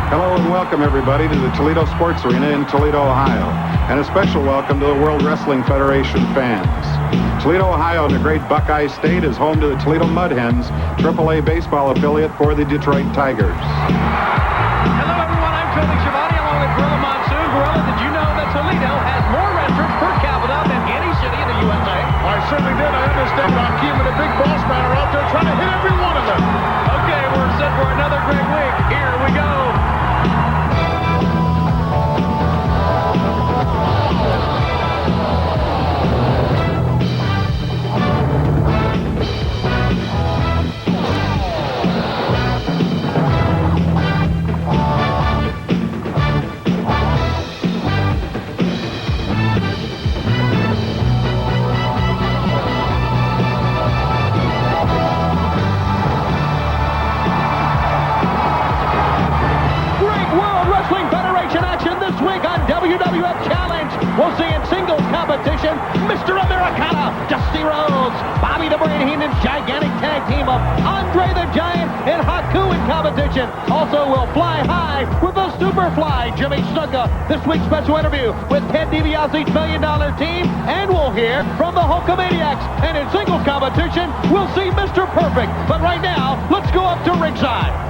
Hello and welcome everybody to the Toledo Sports Arena in Toledo, Ohio. And a special welcome to the World Wrestling Federation fans. Toledo, Ohio, in the great Buckeye State, is home to the Toledo Mud Hens, AAA baseball affiliate for the Detroit Tigers. Hello everyone, I'm Tony Schiavone along with Gorilla Monsoon. Gorilla, did you know that Toledo has more restaurants per capita than any city in the USA? I certainly did. I understand Akeem and the big boss man are out there trying to hit every one of them. Okay, we're set for another great week. Here we go. WWF Challenge. We'll see in singles competition, Mr. Americana, Dusty Rhodes, Bobby the Brain Heenan's gigantic tag team of Andre the Giant and Haku in competition. Also, we'll fly high with the Superfly, Jimmy Snuka. This week's special interview with Ted DiBiase's $1 million team, and we'll hear from the Hulkamaniacs. And in singles competition, we'll see Mr. Perfect. But right now, let's go up to ringside.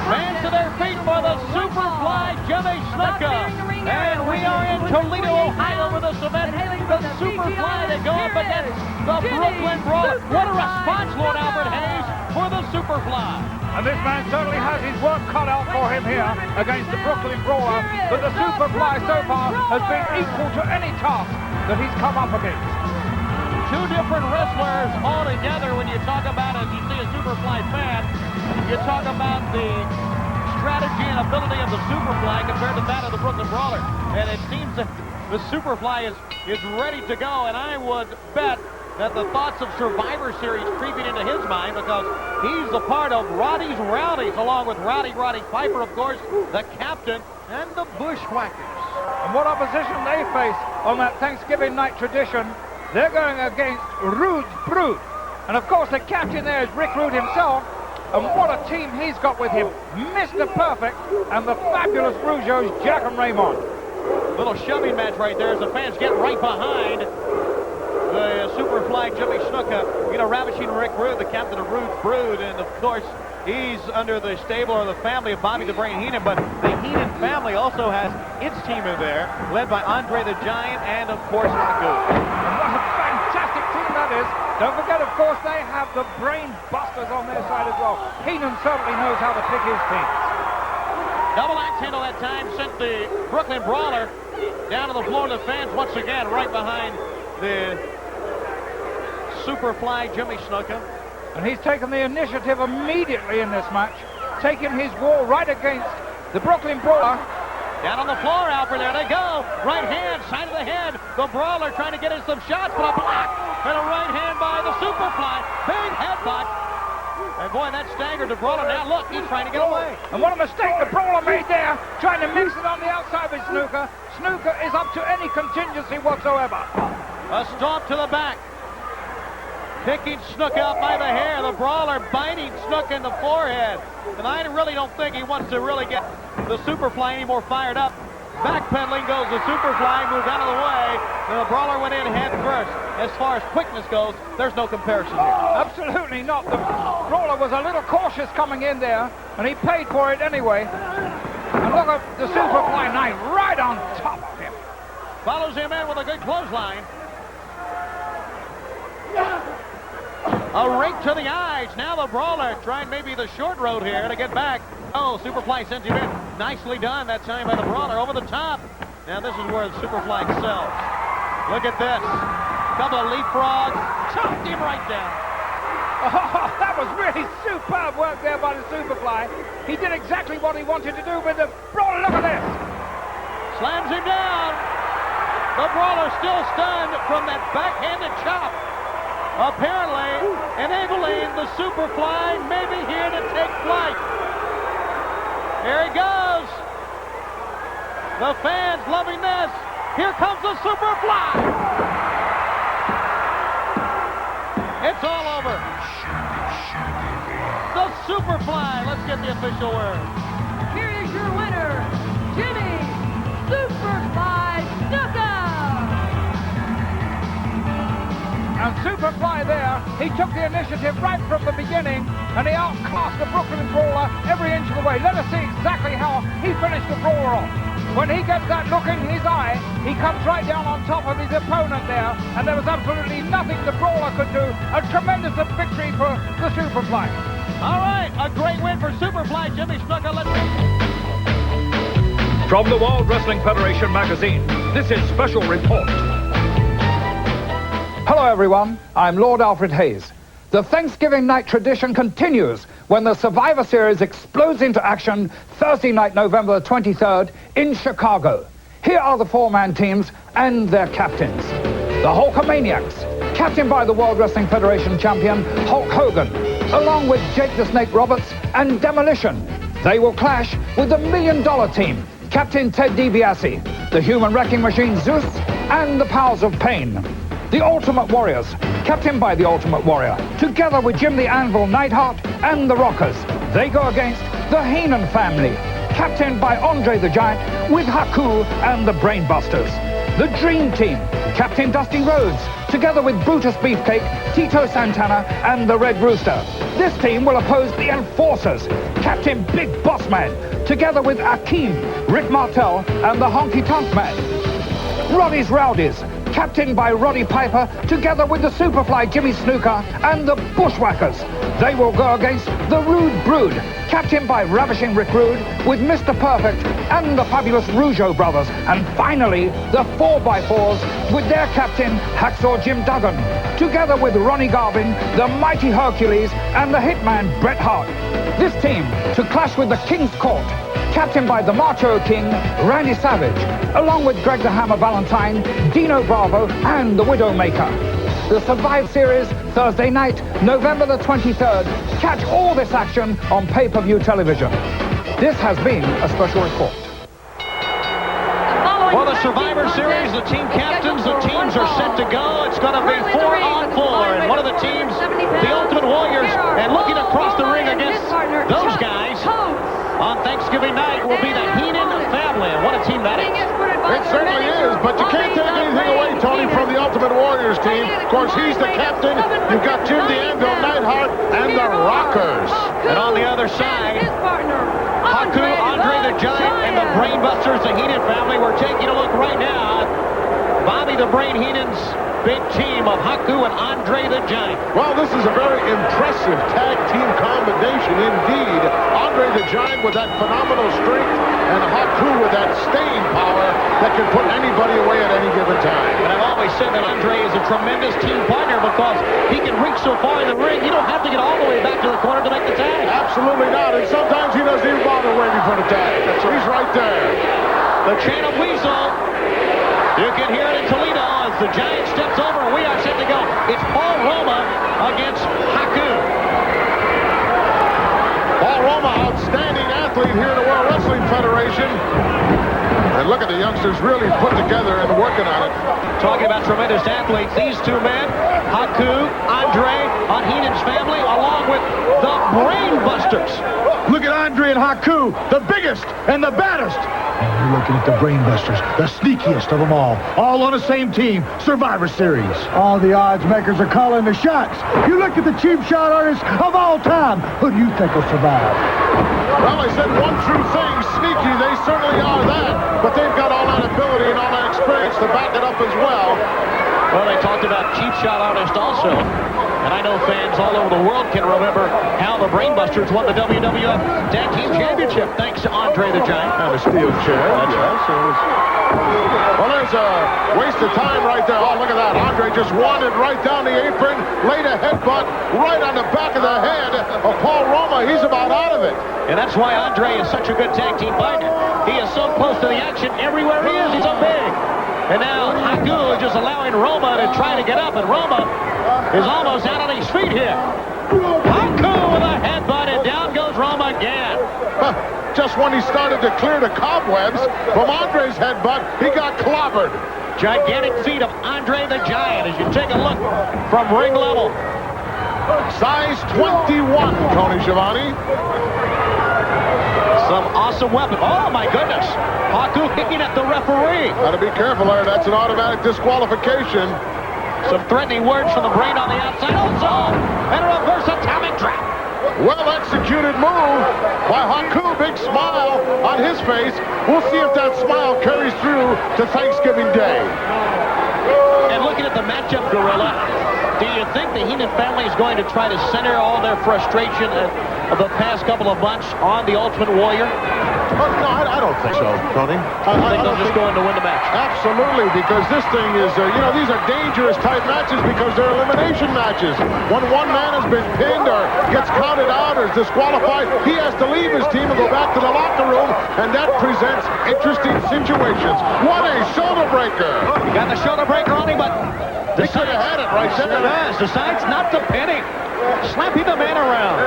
Fans to their feet for the Superfly, Jimmy Snuka. And we are in Toledo, Ohio for this event. The Superfly to go up against the Brooklyn Brawler. What a response, Lord Albert Hayes, for the Superfly. And this man certainly has his work cut out for him here against the Brooklyn Brawler. But the Superfly so far has been equal to any task that he's come up against. Two different wrestlers all together. When you talk about it, you see a Superfly fan, you talk about the strategy and ability of the Superfly compared to that of the Brooklyn Brawler. And it seems that the Superfly is ready to go, and I would bet that the thoughts of Survivor Series creeping into his mind, because he's a part of Roddy's Rowdies, along with Roddy Piper, of course, the captain, and the Bushwhackers. And what opposition they face on that Thanksgiving night tradition. They're going against Rude's Brood. And of course the captain there is Rick Rude himself. And what a team he's got with him. Mr. Perfect and the fabulous Rougeaus, Jack and Raymond. Little shoving match right there as the fans get right behind the Superfly Jimmy Snuka. You know, ravishing Rick Rude, the captain of Rude's Brood. And of course, he's under the stable or the family of Bobby the Brain Heenan. But the Heenan family also has its team in there, led by Andre the Giant and, of course, Haku. And what a fantastic team that is. Don't forget, of course, they have the Brain Busters on their side as well. Heenan certainly knows how to pick his team. Double axe handle that time sent the Brooklyn Brawler down to the floor. The fans once again right behind the Superfly Jimmy Snuka. And he's taken the initiative immediately in this match, taking his wall right against the Brooklyn Brawler. Down on the floor, Alfred, there they go. Right hand, side of the head. The Brawler trying to get in some shots, but a block. And a right hand by the Superfly. Big headbutt. And boy, that staggered the Brawler. Now look, he's trying to get away. And what a mistake the Brawler made there, trying to mix it on the outside with Snuka. Snuka is up to any contingency whatsoever. A stomp to the back. Picking Snuka up by the hair. The Brawler biting Snuka in the forehead. And I really don't think he wants to really get the Superfly any more fired up. Backpedaling goes the Superfly, moved out of the way. And the Brawler went in head first. As far as quickness goes, there's no comparison here. Absolutely not. The Brawler was a little cautious coming in there, and he paid for it anyway. And look at the Superfly knife right on top of him. Follows him in with a good clothesline. A rake to the eyes. Now the Brawler trying maybe the short road here to get back. Oh, Superfly sends him in. Nicely done that time by the Brawler over the top. Now this is where the Superfly excels. Look at this. Couple of leapfrogs. Chopped him right down. Oh, that was really superb work there by the Superfly. He did exactly what he wanted to do with the Brawler. Look at this. Slams him down. The Brawler still stunned from that backhanded chop. Apparently enabling the Superfly maybe here to take flight. Here he goes. The fans loving this. Here comes the Superfly. It's all over. The Superfly. Let's get the official word. Here is your winner, Jimmy Superfly Snuka. And Superfly there, he took the initiative right from the beginning, and he outclassed the Brooklyn Brawler every inch of the way. Let us see exactly how he finished the Brawler off. When he gets that look in his eye, he comes right down on top of his opponent there, and there was absolutely nothing the Brawler could do. A tremendous victory for the Superfly. All right, a great win for Superfly, Jimmy Snuka. From the World Wrestling Federation magazine, this is Special Report. Hello everyone, I'm Lord Alfred Hayes. The Thanksgiving night tradition continues when the Survivor Series explodes into action Thursday night, November the 23rd in Chicago. Here are the four-man teams and their captains. The Hulkamaniacs, captained by the World Wrestling Federation champion Hulk Hogan, along with Jake the Snake Roberts and Demolition. They will clash with the $1 Million Team, Captain Ted DiBiase, the Human Wrecking Machine Zeus, and the Powers of Pain. The Ultimate Warriors, captained by the Ultimate Warrior, together with Jim the Anvil Neidhart and the Rockers. They go against the Heenan family, captained by Andre the Giant with Haku and the Brainbusters. The Dream Team, Captain Dusty Rhodes, together with Brutus Beefcake, Tito Santana, and the Red Rooster. This team will oppose the Enforcers, Captain Big Boss Man, together with Akeem, Rick Martel, and the Honky Tonk Man. Roddy's Rowdies, captained by Roddy Piper, together with the Superfly Jimmy Snuka and the Bushwhackers. They will go against the Rude Brood, captained by Ravishing Rick Rude, with Mr. Perfect and the fabulous Rougeau brothers. And finally, the 4x4s with their captain, Hacksaw Jim Duggan, together with Ronnie Garvin, the Mighty Hercules, and the Hitman Bret Hart. This team to clash with the King's Court, captained by the Macho King, Randy Savage, along with Greg the Hammer Valentine, Dino Bravo, and the Widowmaker. The Survive Series, Thursday night, November the 23rd. Catch all this action on pay-per-view television. This has been a special report. For the Survivor Series, the team captains, the teams are set to go. It's going to be 4-on-4, and one of the teams, the Ultimate Warriors, and looking across the ring against those guys on Thanksgiving night will be the Heenan family. And what a team that is. It certainly is, but you can't take anything away, Tony, from the Ultimate Warriors team. Of course, he's the captain. You've got Jim the Anvil Neidhart and the Rockers. And on the other side, Haku, Andre the Giant, and the Brainbusters, the Heenan family. We're taking a look right now. Bobby the Brain Heenan's big team of Haku and Andre the Giant. Well, this is a very impressive tag team combination indeed. Andre the Giant with that phenomenal strength and Haku with that staying power that can put anybody away at any given time. And I've always said that Andre is a tremendous team partner because he can reach so far in the ring, you don't have to get all the way back to the corner to make the tag. Absolutely not, and sometimes he doesn't even bother waiting for the tag. He's right there. The Channel Weasel, you can hear it in Toledo as the Giant steps over, and we are set to go. It's Paul Roma against Haku. Paul Roma, outstanding athlete here in the World Wrestling Federation. And look at the youngsters really put together and working on it. Talking about tremendous athletes, these two men, Haku, Andre, on Heenan's family, along with the Brainbusters. Look at Andre and Haku, the biggest and the baddest. You're looking at the Brainbusters, the sneakiest of them all on the same team, Survivor Series. All the odds makers are calling the shots. You look at the cheap shot artists of all time. Who do you think will survive? Well, I said one true thing, sneaky, they certainly are that, but they've got all that ability and all that experience to back it up as well. Well, they talked about cheap shot artist also. And I know fans all over the world can remember how the Brainbusters won the WWF Tag Team Championship thanks to Andre the Giant. And a steel chair. That's right. Well, there's a waste of time right there. Oh, look at that. Andre just wandered right down the apron, laid a headbutt right on the back of the head of Paul Roma. He's about out of it. And that's why Andre is such a good tag team partner. He is so close to the action everywhere he is. He's so big. And now Haku is just allowing Roma to try to get up, and Roma is almost out on his feet here. Haku with a headbutt, and down goes Roma again. Just when he started to clear the cobwebs from Andre's headbutt, he got clobbered. Gigantic feet of Andre the Giant as you take a look from ring level. Size 21, Tony Schiavone. Some awesome weapon. Oh, my goodness. Haku kicking at the referee. Got to be careful there. That's an automatic disqualification. Some threatening words from the Brain on the outside. Also, and a reverse atomic drop. Well-executed move by Haku. Big smile on his face. We'll see if that smile carries through to Thanksgiving Day. And looking at the matchup, Gorilla, do you think the Heenan family is going to try to center all their frustration of the past couple of months on the Ultimate Warrior? No, I don't think so, Tony. I think they'll just go in to win the match. Absolutely, because this thing is, these are dangerous type matches because they're elimination matches. When one man has been pinned or gets counted out or is disqualified, he has to leave his team and go back to the locker room, and that presents interesting situations. What a shoulder breaker! He got the shoulder breaker on him, but He could have had it right there. Decides not to pin him. Slapping the man around.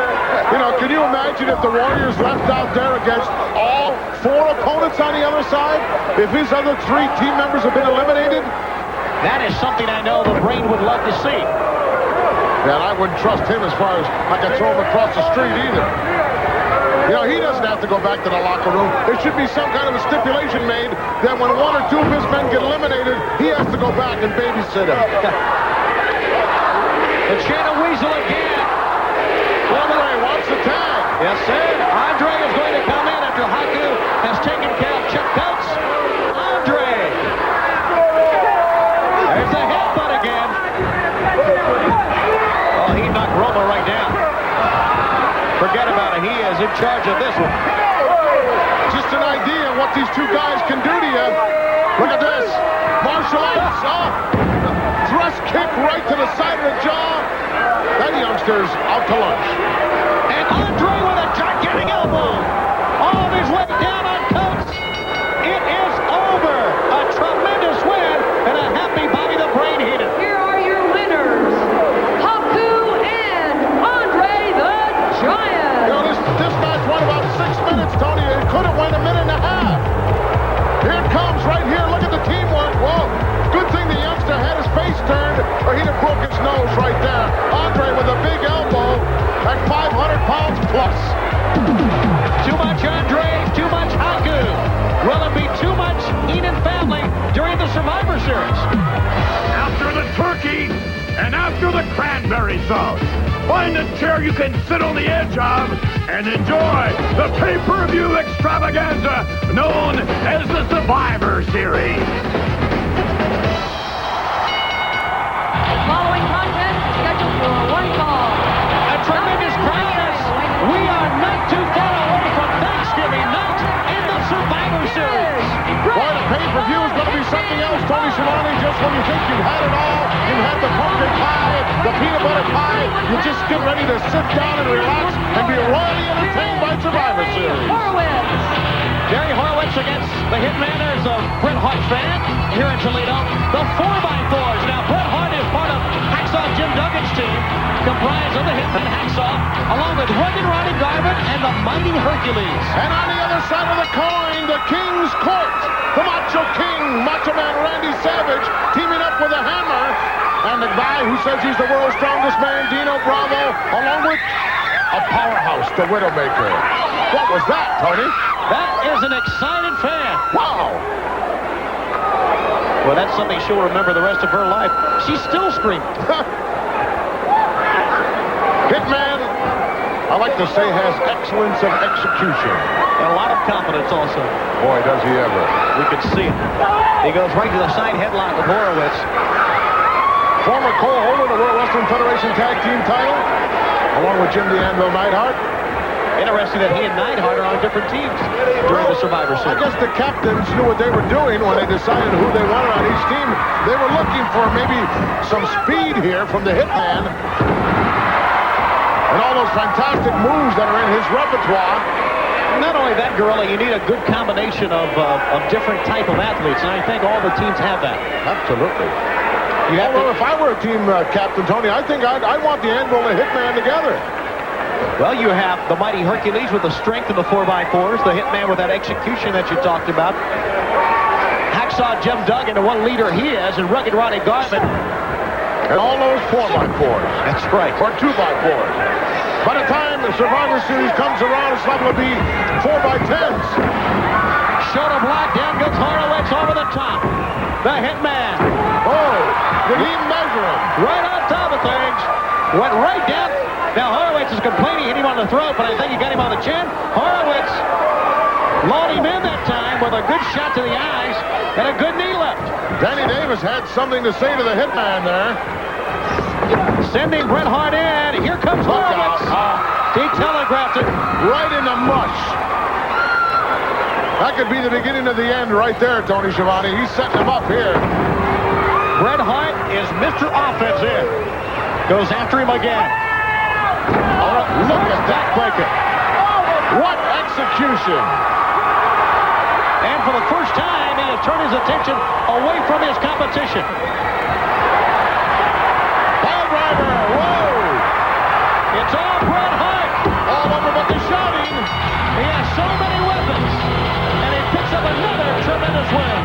You know, can you imagine if the Warriors left out there against all 4 opponents on the other side? If his other 3 team members have been eliminated? That is something I know the Brain would love to see. Yeah, and I wouldn't trust him as far as I can throw him across the street either. You know, he doesn't have to go back to the locker room. There should be some kind of a stipulation made that when 1 or 2 of his men get eliminated, he has to go back and babysit him. The Channel Weasel again. Andre wants the tag. Yes, sir. Andre is going to come in after Haku has taken care of Chuck Coates. Andre. There's the headbutt again. Oh, he knocked Roma right down. Forget about it. He is in charge of this one. Just an idea of what these 2 guys can do to you. Look at this. Martial arts. Oh. Thrust kick right to the side of the jaw. That youngster's out to lunch. And Andre with a gigantic elbow. All of his weight down on Coates. It is over. A tremendous win and a happy Bobby the Brain Heenan. Here are your winners, Haku and Andre the Giant. You know, this match went about 6 minutes, Tony. It could have went a minute and a half. Here it comes right here. Look at the teamwork. Whoa. Good thing the youngster had his face turned or he'd have broke his nose right there. Andre with a big elbow at 500 pounds plus. Too much Andre, too much Haku. Will it be too much Heenan family during the Survivor Series? After the turkey and after the cranberry sauce, find a chair you can sit on the edge of and enjoy the pay-per-view extravaganza known as the Survivor Series. The following contest is scheduled for one fall. A tremendous crowd. We are not too far away from Thanksgiving night in the Survivor Series. Boy, the pay-per-view is going to be something else, Tony Schiavone. Just when you think you've had it all, you've had the pumpkin pie, the peanut butter pie, you just get ready to sit down and relax and be royally entertained by Survivor Series. Horowitz. Jerry Horowitz against the Hitmaners of Bret Hart fan here in Toledo. The 4x4s. Now, Bret Hart is part of Hacksaw Jim Duggan's team, comprised of the Hitman Hacksaw, along with Rugged Ronnie Garvin and the Mighty Hercules. And on the other side of the coin, the King's Court. The Macho King, Macho Man Randy Savage, teaming up with a Hammer. And the guy who says he's the world's strongest man, Dino Bravo, along with a powerhouse, the Widowmaker. What was that, Tony? That is an excited fan. Wow. Well, that's something she'll remember the rest of her life. She's still screaming. Hitman, I like to say, has excellence of execution. And a lot of confidence also. Boy, does he ever. We could see it. He goes right to the side headlock with Horowitz. Former co-holder of the World Wrestling Federation Tag Team title, along with Jim the Anvil Neidhart. Interesting that he and Neidhart are on different teams during the Survivor Series. I guess the captains knew what they were doing when they decided who they wanted on each team. They were looking for maybe some speed here from the Hitman. And all those fantastic moves that are in his repertoire. Not only that, Gorilla, you need a good combination of different type of athletes, and I think all the teams have that. Absolutely. If I were a team captain, Tony, I think I'd want the Anvil and the Hitman together. Well, you have the Mighty Hercules with the strength of the 4x4s, the Hitman with that execution that you talked about, Hacksaw Jim Duggan, and what leader he is, and Rugged Ronnie Garvin And all those 4x4s. That's right. Or 2x4s. By the time the Survivor Series comes around, it's liable to be 4x10s. Shoulder block, down goes Horowitz over the top. The Hitman. Oh, did he measure him? Right on top of things. Went right down. Now Horowitz is complaining, hit him on the throat, but I think he got him on the chin. Horowitz lulled him in that time with a good shot to the eyes and a good knee lift. Danny Davis had something to say to the Hitman there. Sending Bret Hart in. Here comes Horowitz. He telegraphed it. Right in the mush. That could be the beginning of the end right there, Tony Schiavone. He's setting him up here. Bret Hart is Mr. Offense in. Goes after him again. Oh, look at that breaker. What execution. And for the first time, he has turned his attention away from his competition. Ball driver. Whoa. It's all Bret Hart. All over but the shouting. He has so many weapons. And he picks up another tremendous win.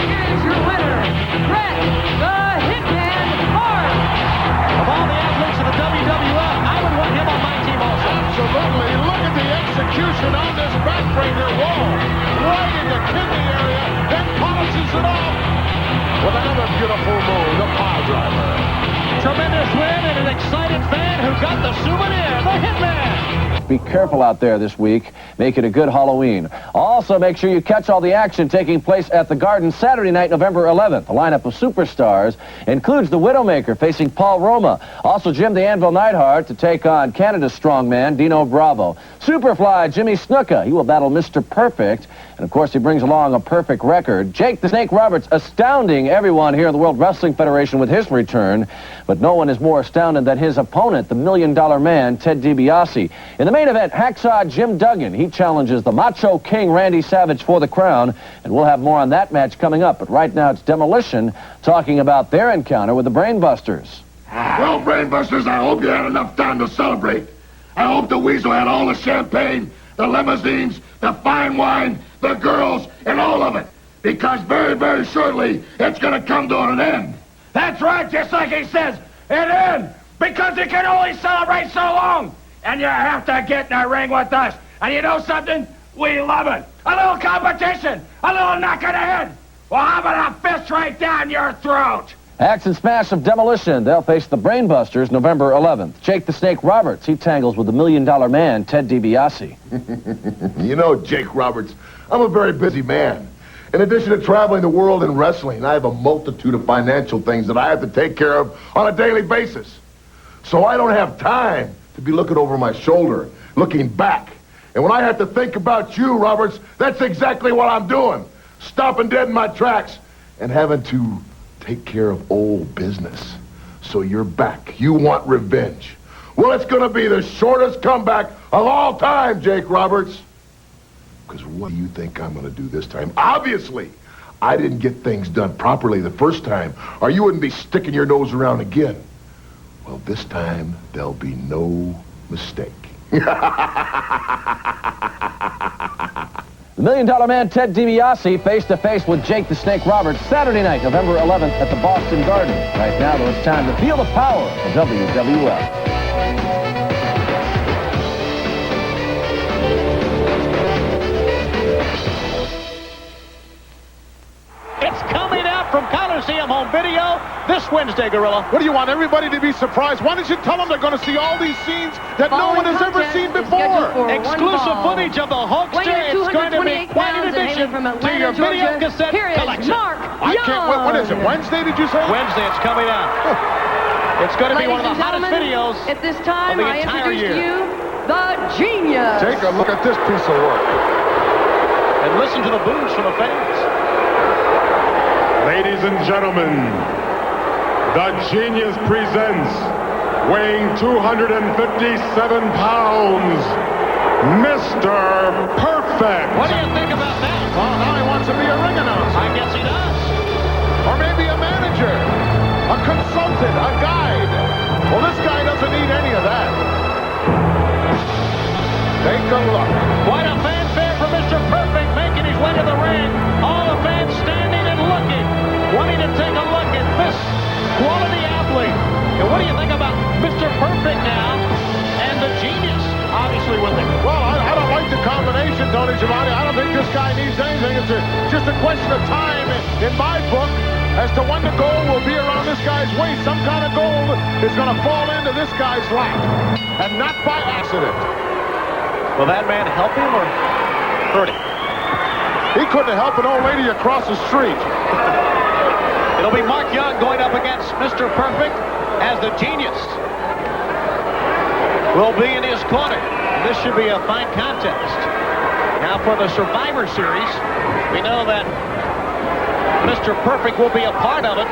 Here's your winner, Bret the Hitman Hart. Of all the athletes in the WWF, I would want him on my team also. Absolutely. Look at the execution on this backbreaker. Whoa. Right in the kidney area. Then polishes it off with another beautiful move, the pile driver. Tremendous win and an excited fan who got the souvenir, the Hitman. Be careful out there this week. Make it a good Halloween. Also, make sure you catch all the action taking place at the Garden Saturday night, November 11th. The lineup of superstars includes the Widowmaker facing Paul Roma. Also, Jim the Anvil Neidhart to take on Canada's strongman, Dino Bravo. Superfly Jimmy Snuka. He will battle Mr. Perfect. And, of course, he brings along a perfect record. Jake the Snake Roberts astounding everyone here in the World Wrestling Federation with his return. But no one is more astounded than his opponent, the $1 Million Man, Ted DiBiase. In the main event, Hacksaw Jim Duggan. He challenges the Macho King Randy Savage for the crown. And we'll have more on that match coming up. But right now it's Demolition talking about their encounter with the Brainbusters. Well, Brainbusters, I hope you had enough time to celebrate. I hope the Weasel had all the champagne, the limousines, the fine wine, the girls, and all of it. Because very, very shortly, it's going to come to an end. That's right, just like he says, an end. Because you can only celebrate so long. And you have to get in the ring with us. And you know something? We love it. A little competition. A little knock on the head. Well, how about a fist right down your throat? Axe and Smash of Demolition. They'll face the Brainbusters November 11th. Jake the Snake Roberts. He tangles with the $1 Million Man, Ted DiBiase. You know, Jake Roberts, I'm a very busy man. In addition to traveling the world and wrestling, I have a multitude of financial things that I have to take care of on a daily basis. So I don't have time to be looking over my shoulder, looking back. And when I have to think about you, Roberts, that's exactly what I'm doing. Stopping dead in my tracks and having to take care of old business. So you're back. You want revenge. Well, it's going to be the shortest comeback of all time, Jake Roberts. Because what do you think I'm going to do this time? Obviously, I didn't get things done properly the first time, or you wouldn't be sticking your nose around again. Well, this time, there'll be no mistake. The $1 Million Man, Ted DiBiase, face-to-face with Jake the Snake Roberts, Saturday night, November 11th at the Boston Garden. Right now, though, it's time to feel the power of WWF. From Coliseum Home Video this Wednesday, Gorilla. What do you want everybody to be surprised? Why don't you tell them they're going to see all these scenes that no one has ever seen before? Exclusive footage of the Hulkster. It's going to be quite an addition to your video cassette collection. I can't wait. What is it? Wednesday, did you say? Wednesday, it's coming out. It's going to be one of the hottest videos at this time, of the I entire introduce year. to you the Genius. Take a look at this piece of work. And listen to the boos from the fans. Ladies and gentlemen, the Genius presents, weighing 257 pounds, Mr. Perfect. What do you think about that? Well, now he wants to be a ring announcer. I guess he does. Or maybe a manager, a consultant, a guide. Well, this guy doesn't need any of that. Take a look. Quite a fanfare for Mr. Perfect making his way to the ring. All the fans standing and looking, wanting to take a look at this quality athlete. Mr. Perfect now, and the Genius, obviously, with him. Well, I don't like the combination, Tony Schiavone. I don't think this guy needs anything. It's just a question of time in my book as to when the goal will be around this guy's waist. Some kind of goal is going to fall into this guy's lap, and not by accident. Will that man help him or hurt him? He couldn't help an old lady across the street. It'll be Mark Young going up against Mr. Perfect as the Genius will be in his corner. This should be a fine contest. Now for the Survivor Series, we know that Mr. Perfect will be a part of it.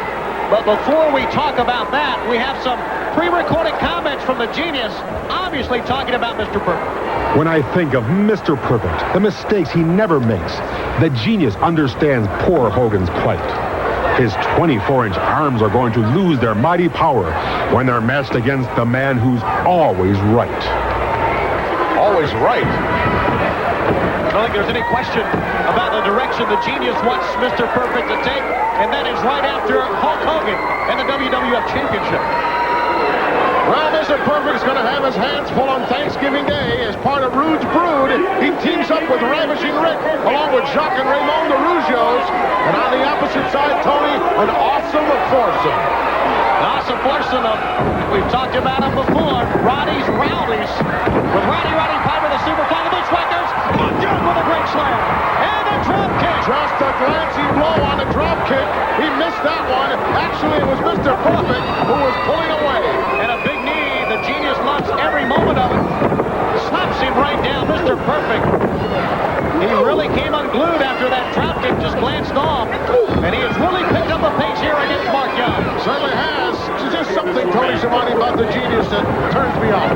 But before we talk about that, we have some pre-recorded comments from the Genius, obviously talking about Mr. Perfect. When I think of Mr. Perfect, the mistakes he never makes, the Genius understands poor Hogan's plight. His 24-inch arms are going to lose their mighty power when they're matched against the man who's always right. Always right. I don't think there's any question about the direction the Genius wants Mr. Perfect to take, and that is right after Hulk Hogan and the WWF Championship. Well, Mr. Perfect's going to have his hands full on Thanksgiving Day as part of Rude's Brood. He teams up with Ravishing Rick, along with Jacques and Raymond the Rougeos. And on the opposite side, Tony, an awesome foursome. An awesome foursome of, we've talked about him before, Roddy's Rowdies, with Roddy Piper, the Superfly, the Bushwhackers, Mark Young with a great slam, and a drop kick. Just a glancing blow on the drop kick. He missed that one. Actually, it was Mr. Perfect who was pulling away. And a big knee. The Genius loves every moment of it. Slaps him right down. Mr. Perfect. He really came unglued after that drop kick just glanced off. And he has really picked up a pace here against Mark Young. Certainly has. There's just something, Tony Schiavone, about the Genius that turns me off.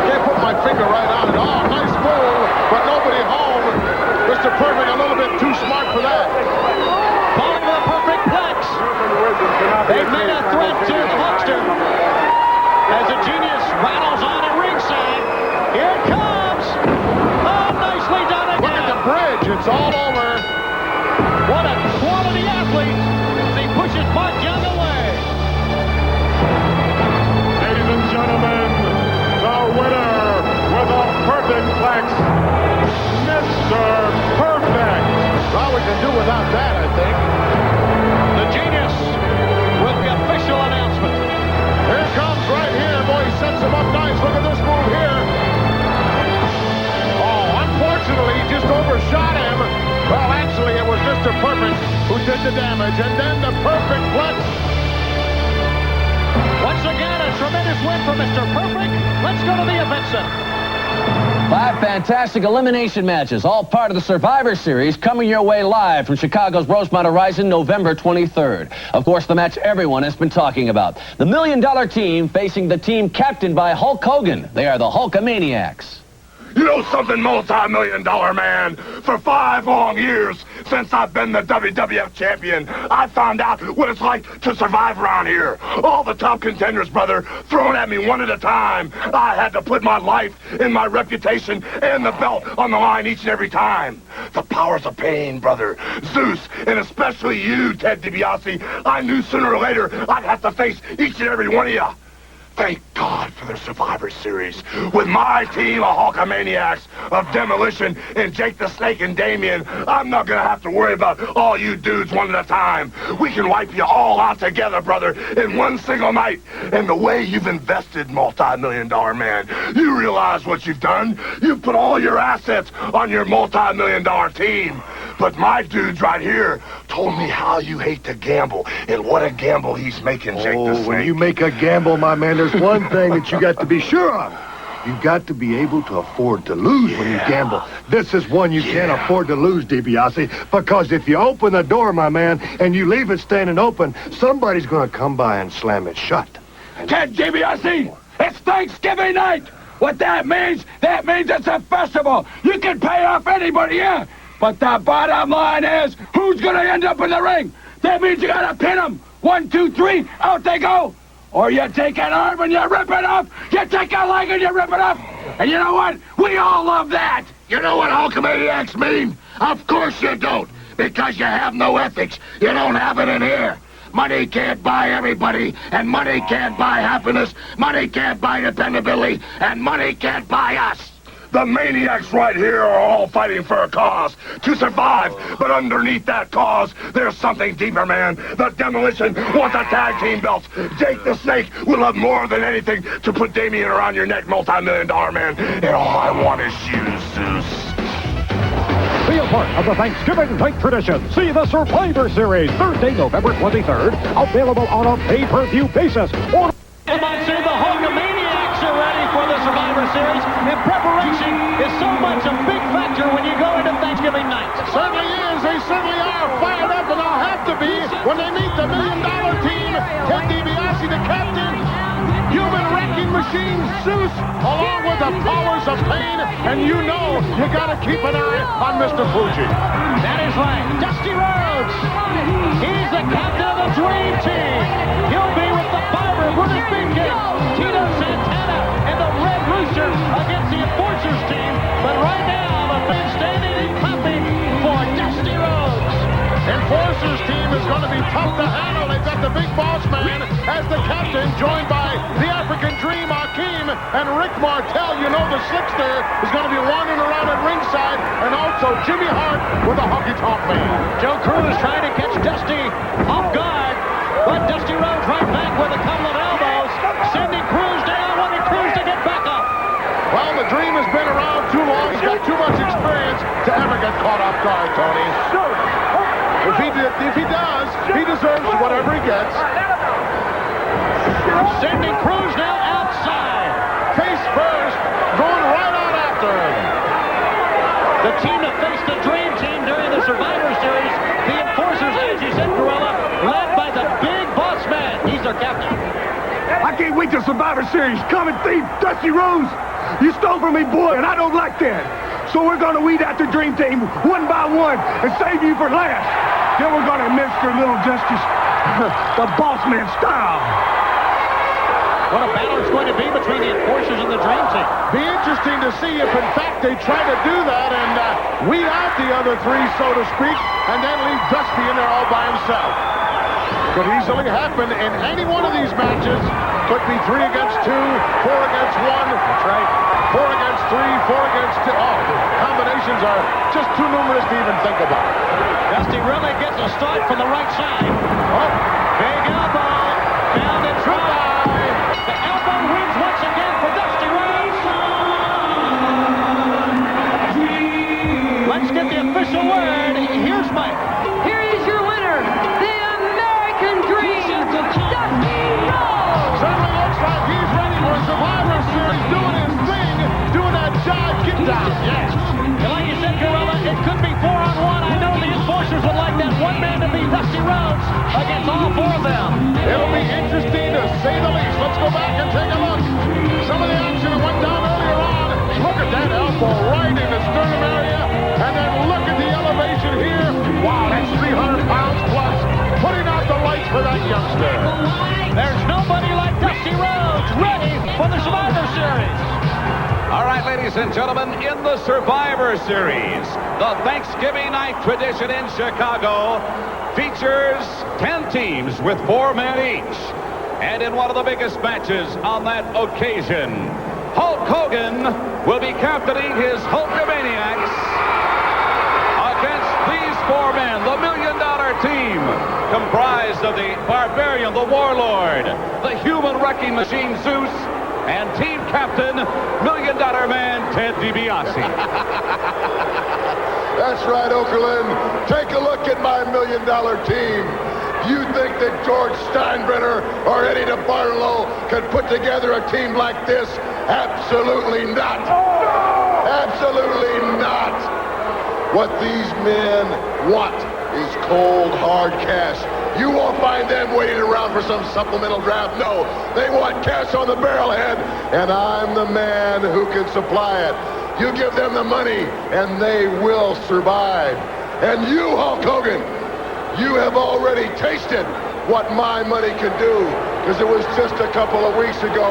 Can't put my finger right on it. Oh, nice move, but nobody home. Mr. Perfect a little bit too smart for that. Falling to the Perfect Plex. They've made a threat to the Hulkster. As the Genius rattles on at ringside. Here it comes. Oh, nicely done again. Look at the bridge. It's all over. What a quality athlete as he pushes Mark Young away. Ladies and gentlemen, the winner with a perfect flex, Mr. Perfect. Well, we can do without that, I think. The Genius with the official announcement. Here it comes right here. Boy, he sets him up nice. Look at this move here. Oh, unfortunately, he just overshot him. Well, actually, it was Mr. Perfect who did the damage. And then the Perfect Flex. Once again, a tremendous win for Mr. Perfect. Let's go to the event center. 5 fantastic elimination matches, all part of the Survivor Series, coming your way live from Chicago's Rosemont Horizon, November 23rd. Of course, the match everyone has been talking about. The $1 Million Team facing the team captained by Hulk Hogan. They are the Hulkamaniacs. You know something, multi-million-dollar man? For 5 long years, since I've been the WWF champion, I found out what it's like to survive around here. All the top contenders, brother, thrown at me one at a time. I had to put my life and my reputation and the belt on the line each and every time. The powers of pain, brother. Zeus, and especially you, Ted DiBiase. I knew sooner or later I'd have to face each and every one of you. Thank God for the Survivor Series. With my team of Hulkamaniacs of Demolition and Jake the Snake and Damien, I'm not going to have to worry about all you dudes one at a time. We can wipe you all out together, brother, in one single night. And the way you've invested, multi-million-dollar man, you realize what you've done? You've put all your assets on your multi-million-dollar team. But my dudes right here told me how you hate to gamble and what a gamble he's making, Jake the Snake. When you make a gamble, my man, there's one thing that you got to be sure of. You've got to be able to afford to lose when you gamble. This is one you can't afford to lose, DiBiase, because if you open the door, my man, and you leave it standing open, somebody's going to come by and slam it shut. Ted DiBiase, it's Thanksgiving night. What that means it's a festival. You can pay off anybody here. But the bottom line is, who's going to end up in the ring? That means you got to pin them. 1, 2, 3, out they go. Or you take an arm and you rip it off. You take a leg and you rip it off. And you know what? We all love that. You know what Hulkamaniacs mean? Of course you don't. Because you have no ethics. You don't have it in here. Money can't buy everybody, and money can't buy happiness. Money can't buy dependability, and money can't buy us. The maniacs right here are all fighting for a cause, to survive. But underneath that cause, there's something deeper, man. The Demolition wants a tag team belt. Jake the Snake will love more than anything to put Damien around your neck, multi-million-dollar man. And all I want is you, Zeus. Be a part of the Thanksgiving night tradition. See the Survivor Series, Thursday, November 23rd. Available on a pay-per-view basis. Or You might say the Hulkamaniacs are ready for the Survivor Series, and preparation is so much a big factor when you go into Thanksgiving night. Certainly is. They certainly are fired up, and they'll have to be when they meet the $1 million team. Ted DiBiase, the captain, human wrecking machine Zeus, along with the powers of pain, and you know you got to keep an eye on Mr. Fuji. That is right. Dusty Rhodes. He's the captain of the Dream Team. He'll be with the Barber, Brutus Beefcake, Tito Santana, and the Red Rooster against the Enforcers team. But right now, the fans standing and clapping for Dusty Rhodes. Enforcers team is going to be tough to handle. They've got the big boss man as the captain, joined by the African Dream, Akeem, and Rick Martel. You know the Slickster is going to be wandering around at ringside, and also Jimmy Hart with a honky-tonk man. Joe Cruz trying to catch Dusty off guard, but Dusty Rhodes right back with a couple of elbows, sending Cruz down, wanting Cruz to get back up. Well, the Dream has been around too long. He's got too much experience to ever get caught off guard, Tony. If he does, he deserves whatever he gets. Sending Cruz now outside. Face first, going right on after him. The team that faced the Dream Team during the Survivor Series, the Enforcers, as you said, Gorilla, led by the big boss man. He's their captain. I can't wait till Survivor Series. Common thief, Dusty Rhodes. You stole from me, boy, and I don't like that. So we're going to weed out the Dream Team one by one and save you for last. Then we're going to administer a little justice the boss man style. What a battle it's going to be between the Enforcers and the Dream Team. Be interesting to see if, in fact, they try to do that and weed out the other three, so to speak, and then leave Dusty in there all by himself. Could easily happen in any one of these matches. Could be 3 against 2, 4 against 1. That's right. 4 against 3, 4 against 2. Oh, combinations are just too numerous to even think about. Dusty really gets a start from the right side. Oh, big elbow. Down and try. The elbow wins once again for Dusty Rhodes. Let's get the official word. Here's Mike. Here is your winner, the American Dream, Dusty Rhodes. Certainly looks like he's ready for Survivor Series, doing his thing, doing that jive get down. Yes. And like you said, Gorilla, it could be 4-on-1. I know the Enforcers would like that one man to be Dusty Rhodes against all 4 of them. It'll be interesting to say the least. Let's go back and take a look. Some of the action that went down earlier on. Look at that elbow right in the sternum area. And then look at the elevation here. Wow, that's 300 pounds plus. Putting out the lights for that youngster. There's nobody like Dusty Rhodes ready for the Survivor Series. All right, ladies and gentlemen, in the Survivor Series, the Thanksgiving night tradition in Chicago features 10 teams with 4 men each. And in one of the biggest matches on that occasion, Hulk Hogan will be captaining his Hulkamaniacs against these 4 men, the $1 million team, comprised of the Barbarian, the Warlord, the Human Wrecking Machine Zeus, and team captain, $1 million man Ted DiBiase. That's right, Okerlund. Take a look at my $1 million team. You think that George Steinbrenner or Eddie DeBartolo can put together a team like this? Absolutely not. Absolutely not. What these men want is cold, hard cash. You won't find them waiting around for some supplemental draft. No, they want cash on the barrelhead, and I'm the man who can supply it. You give them the money, and they will survive. And you, Hulk Hogan, you have already tasted what my money can do, because it was just a couple of weeks ago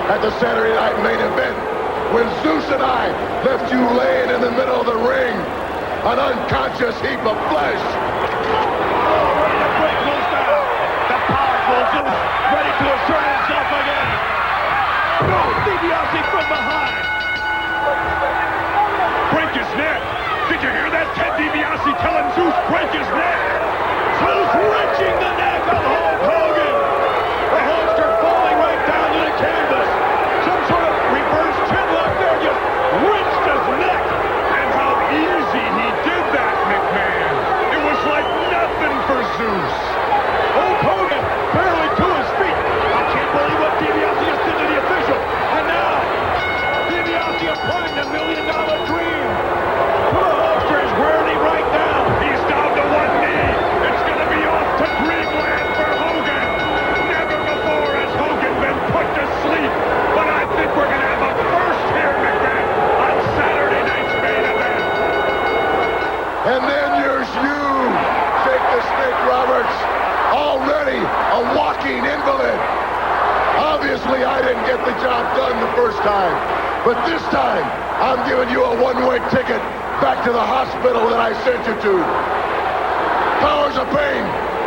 at the Saturday Night Main Event when Zeus and I left you laying in the middle of the ring, an unconscious heap of flesh. Zeus ready to assert himself again. No, DiBiase from behind. Break his neck. Did you hear that? Ted DiBiase telling Zeus break his neck. Zeus wrenching the neck of Hulk Hogan. The Hulkster falling right down to the canvas. Some sort of reverse chinlock there just wrenched his neck. And how easy he did that, McMahon. It was like nothing for Zeus. Hulk Hogan barely to his feet. I can't believe what DiBiase just did to the official. And now, DiBiase applying the $1 million dream. The Hulkster is whirling right down. He's down to one knee. It's going to be off to Dreamland for Hogan. Never before has Hogan been put to sleep. But I think we're going to have a first here, McMahon, on Saturday night's main event. And then there's you, Jake the Snake Roberts, already a walking invalid. Obviously, I didn't get the job done the first time. But this time, I'm giving you a one-way ticket back to the hospital that I sent you to. Powers of Pain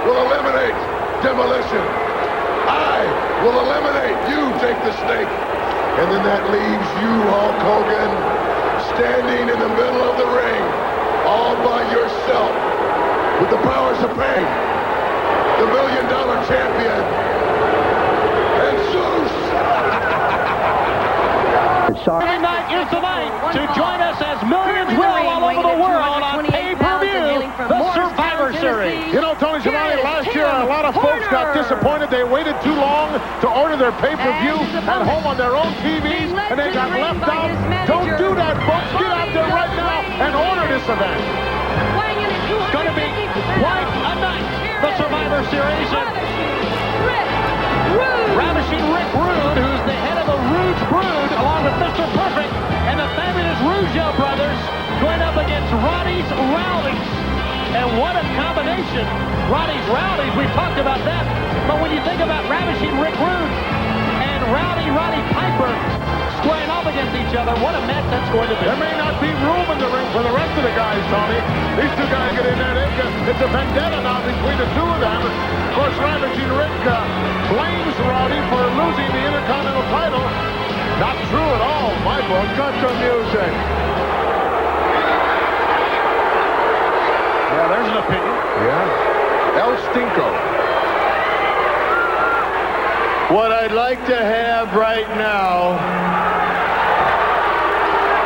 will eliminate Demolition. I will eliminate you, Jake the Snake. And then that leaves you, Hulk Hogan, standing in the middle of the ring, all by yourself, with the Powers of Pain, the $1 million champion, and Zeus. Saturday night is the night to join us as millions will all over the world on pay-per-view, the Survivor Series. You know, Tony Schiavone, last year a lot of folks got disappointed. They waited too long to order their pay-per-view at home on their own TVs, and they got left out. Don't do that, folks. Get out there right now and order this event. It's going to be quite a night, the Survivor Series. Ravishing Rick Rude, who's the head of the Rude's Brood, along with Mr. Perfect and the fabulous Rougeau brothers, going up against Roddy's Rowdies. And what a combination. Roddy's Rowdies, we've talked about that. But when you think about Ravishing Rick Rude and Roddy Piper squaring off against each other, what a match that's going to be. There may not be room in the ring for the rest of the guys, Tony. These two guys get in there. It's a vendetta now between the two of them. Of course, Ravishing Rick blames Roddy for losing the Intercontinental title. Not true at all, in my book. Cut the music. Yeah, there's an opinion. Yeah. El Stinko. What I'd like to have right now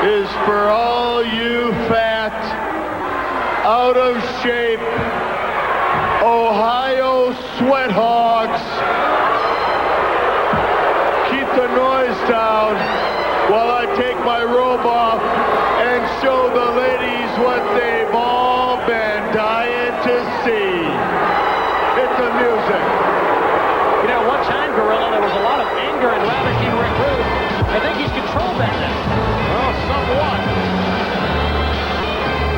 is for all you fat, out of shape, Ohio sweat hogs, keep the noise down while I take my robe off and show the ladies what they've all been dying to see. Hit the music. You know, one time, Gorilla, there was a lot of anger in Ravishing Rick Rude. I think he's controlled that now. Well, somewhat.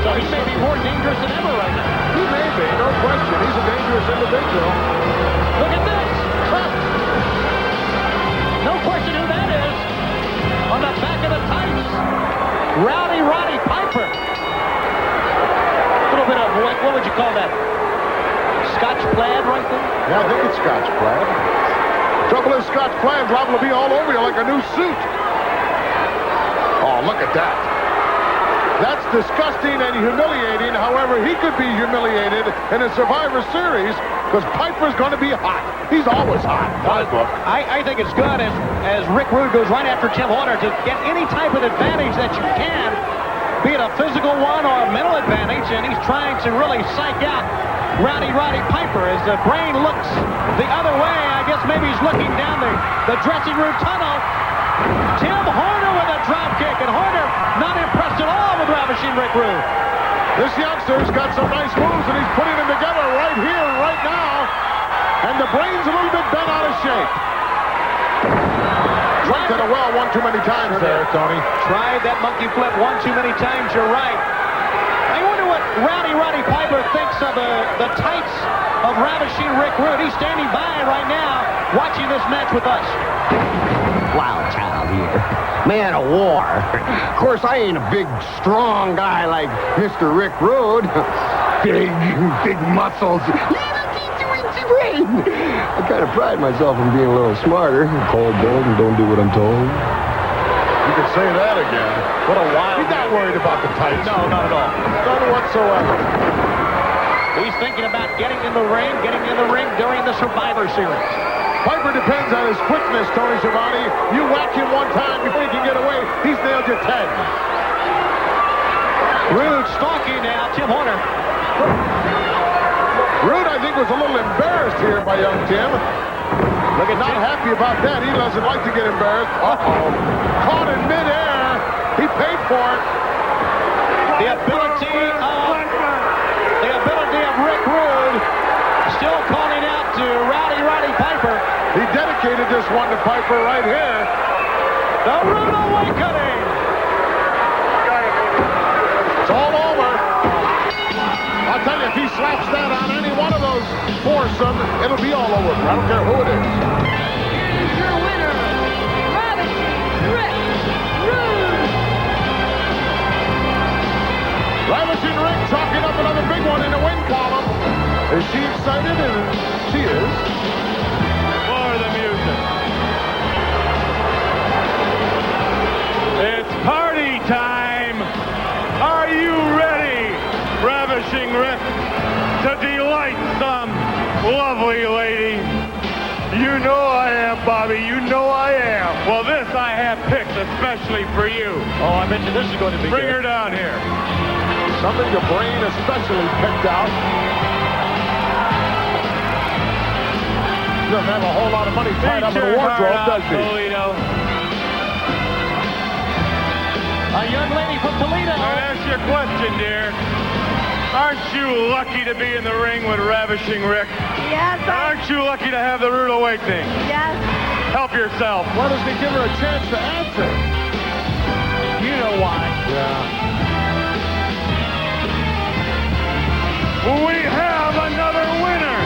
So he may be more dangerous than ever right now. He may be, no question. He's a dangerous individual. Look at this. No question who that is. On the back of the tights, Roddy Piper. A little bit of, what would you call that? Scotch plaid right there? Yeah, I think it's Scotch plaid. Trouble is, Scotch plaid's liable to be all over you like a new suit. Oh, look at that. That's disgusting and humiliating. However, he could be humiliated in a Survivor Series because Piper's going to be hot. He's always hot. My book. I think it's good as Rick Rude goes right after Tim Horner to get any type of advantage that you can, be it a physical one or a mental advantage, and he's trying to really psych out Roddy Piper as the brain looks the other way. I guess maybe he's looking down the dressing room tunnel. Tim Horner with a drop kick, and Horner not impressed at all with Ravishing Rick Rude. This youngster's got some nice moves, and he's putting them together right here, right now. And the brain's a little bit bent out of shape. Went to the well one too many times there, Tony. Tried that monkey flip one too many times, you're right. I wonder what Roddy Piper thinks of the tights of Ravishing Rick Rude. He's standing by right now, watching this match with us. Wild child here. Man of war. Of course, I ain't a big, strong guy like Mr. Rick Rude. Big muscles. Little teeny brain. I kind of pride myself in being a little smarter. Cold-blooded and don't do what I'm told. You can say that again. What a wild... He's not worried about the tights. No, not at all. None whatsoever. He's thinking about getting in the ring during the Survivor Series. Piper depends on his quickness, Tony Schiavone. You whack him one time before he can get away, he's nailed you 10. Rude stalking now, Tim Horner. Rude, I think, was a little embarrassed here by young Tim. Look at Not happy about that. He doesn't like to get embarrassed. Uh-oh. Caught in midair. He paid for it. The ability of Rick Rude still calling out to Roddy Piper. He dedicated this one to Piper right here. The Rude Awakening. It's all over. I'll tell you, if he slaps that on any one of those foursome, it'll be all over. I don't care who it is. Here's your winner, Ravishing Rick Rude. Ravishing Rick chalking up another big one in the win column. Is she excited? She is. For the music. It's party time. Are you ready, Ravishing Rick, to delight some lovely lady? You know I am, Bobby. You know I am. Well, this I have picked especially for you. Oh, I bet you this is going to be Bring good. her down here. Something your brain especially picked out. Doesn't have a whole lot of money tied up in a wardrobe, does he? Toledo. A young lady from Toledo. I ask you a question, dear. Aren't you lucky to be in the ring with Ravishing Rick? Yes, Aren't you lucky to have the Rude Awakening? yes. Help yourself. Why doesn't he give her a chance to answer? You know why. Yeah. We have another winner.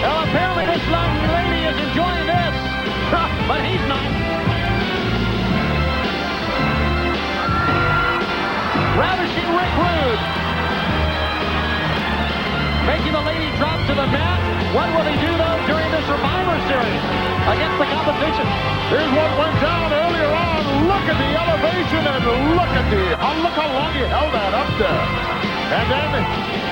Well, apparently this young lady is enjoying this, but he's not. Ravishing Rick Rude. Making the lady drop to the mat. What will he do, though, during the Survivor Series against the competition? Here's what went down earlier on. Look at the elevation and look how long he held that up there. And then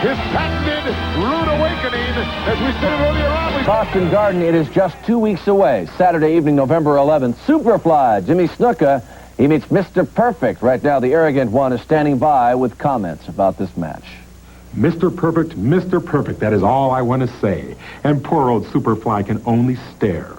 his patented Rude Awakening, as we said earlier on. Boston Garden, it is just 2 weeks away. Saturday evening, November 11th. Superfly, Jimmy Snuka, he meets Mr. Perfect. Right now, the arrogant one is standing by with comments about this match. Mr. Perfect, that is all I want to say. And poor old Superfly can only stare.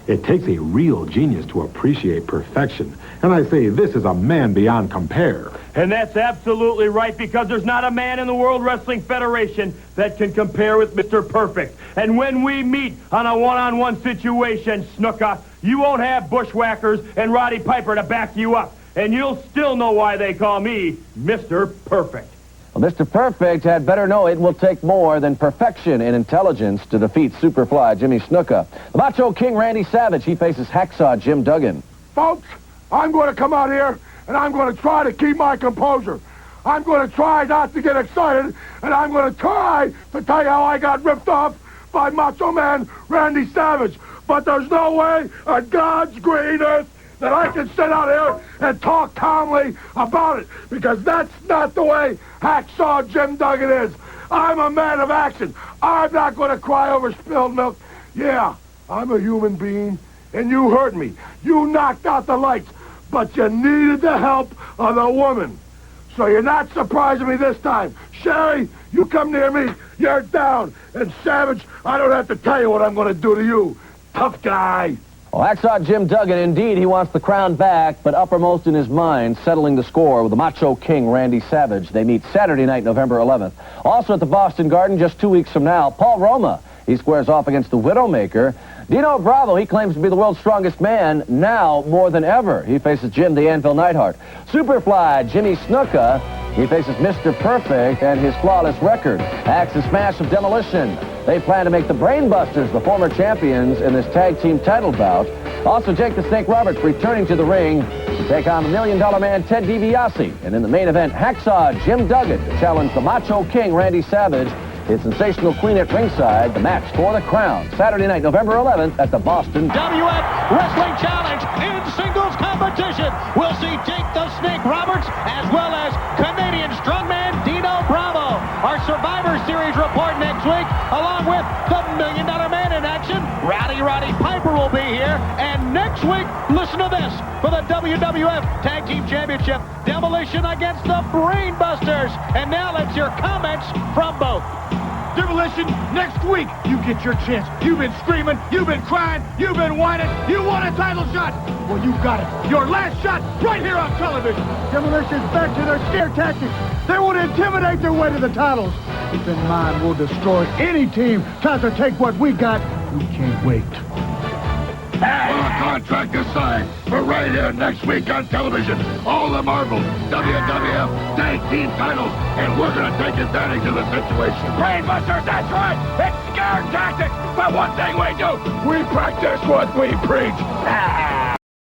It takes a real genius to appreciate perfection. And I say this is a man beyond compare. And that's absolutely right, because there's not a man in the World Wrestling Federation that can compare with Mr. Perfect. And when we meet on a one-on-one situation, Snuka, you won't have bushwhackers and Roddy Piper to back you up. And you'll still know why they call me Mr. Perfect. Well, Mr. Perfect had better know it will take more than perfection and intelligence to defeat Superfly Jimmy Snuka. The Macho King Randy Savage, he faces Hacksaw Jim Duggan. Folks, I'm going to come out here and I'm going to try to keep my composure. I'm going to try not to get excited, and I'm going to try to tell you how I got ripped off by Macho Man Randy Savage. But there's no way on God's green earth that I can sit out here and talk calmly about it, because that's not the way Hacksaw Jim Duggan is. I'm a man of action. I'm not going to cry over spilled milk. Yeah, I'm a human being, and you hurt me. You knocked out the lights, but you needed the help of the woman. So you're not surprising me this time. Sherry, you come near me, you're down. And Savage, I don't have to tell you what I'm going to do to you. Tough guy. Well, Hacksaw Jim Duggan, indeed, he wants the crown back, but uppermost in his mind, settling the score with the Macho King, Randy Savage. They meet Saturday night, November 11th. Also at the Boston Garden, just 2 weeks from now, Paul Roma. He squares off against the Widowmaker. Dino Bravo, he claims to be the world's strongest man, now more than ever. He faces Jim the Anvil Neidhart. Superfly Jimmy Snuka, he faces Mr. Perfect and his flawless record. Axe and Smash of Demolition. They plan to make the Brainbusters the former champions in this tag team title bout. Also, Jake the Snake Roberts returning to the ring to take on the $1 Million Man Ted DiBiase. And in the main event, Hacksaw Jim Duggan to challenge the Macho King Randy Savage His sensational queen at ringside, the match for the crown. Saturday night, November 11th at the Boston WWF Wrestling Challenge in singles competition. We'll see Jake the Snake Roberts as well as Canadian strongman Dino Bravo. Our Survivor Series report next week, along with the $1 Million Man in action. Roddy Piper will be here. And next week, listen to this, for the WWF Tag Team Championship, Demolition against the Brainbusters. And now let's hear comments from both. Demolition, next week, you get your chance. You've been screaming, you've been crying, you've been whining, you want a title shot. Well, you got it. Your last shot right here on television. Demolition's back to their scare tactics. They will intimidate their way to the titles. Keep in mind, we'll destroy any team tries to take what we got. We can't wait. Well, a contract is signed for right here next week on television. All the Marvel, WWF, tag team titles, and we're going to take advantage of the situation. Brainbusters, that's right. It's scare tactics. But one thing we do, we practice what we preach.